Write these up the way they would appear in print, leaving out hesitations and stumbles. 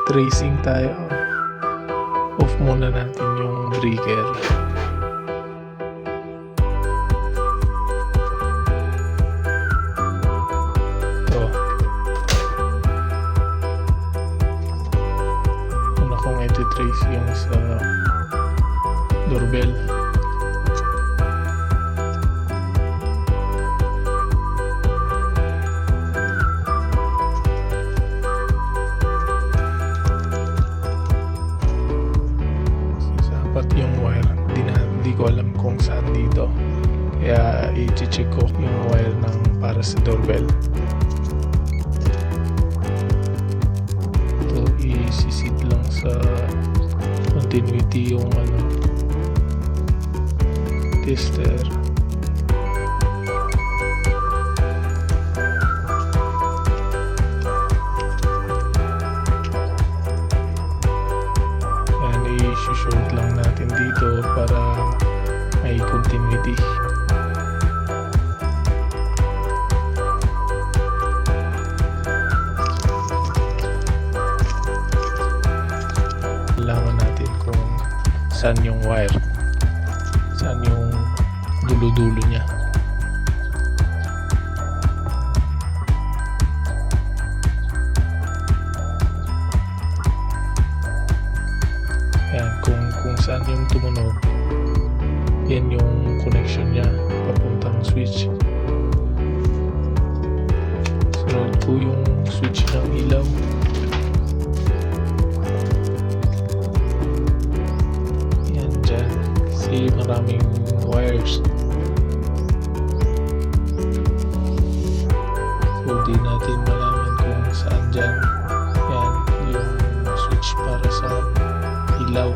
tracing tayo. Off muna natin yung breaker. Ito. Una kong iti-trace yung sa doorbell. Yung wire, di ko alam kung saan dito, kaya i-check ko yung wire ng para sa doorbell. Ito isisit lang sa continuity yung tester. I-short lang natin dito para may continuity. Kailangan natin kung saan yung wire, saan yung dulo-dulo niya. Yan, kung saan yung tumunog, yan yung connection niya papuntang switch. Sunod ko yung switch ng ilaw. Yan dyan, kasi maraming wires, so di natin malaman kung saan dyan. Yan yung switch para sa ilaw.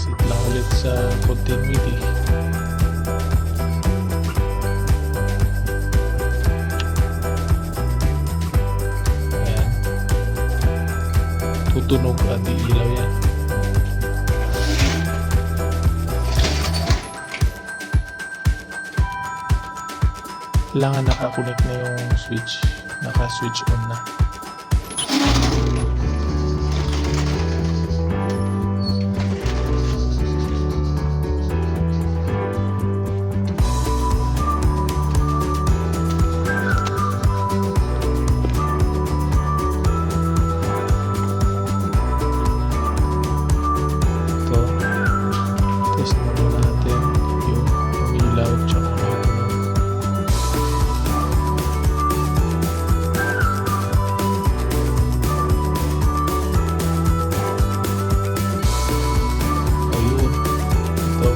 Sit lang ulit sa continuity. Tutunog at ilaw yan. Kailangan nakakonect na yung switch, naka-switch on na. Test muna natin yung ilaw tsaka may tunog. Ayun, ito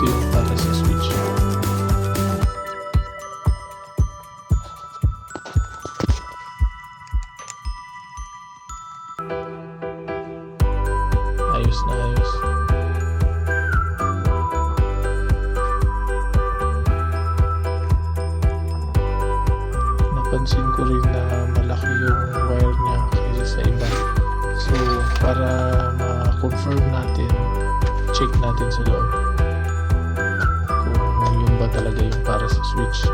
yung para sa switch. Ayos na ayos. Napansin ko rin na malaki yung wire niya kaysa sa iba. So para ma-confirm natin, check natin sa loob kung yun ba talaga yung para sa switch.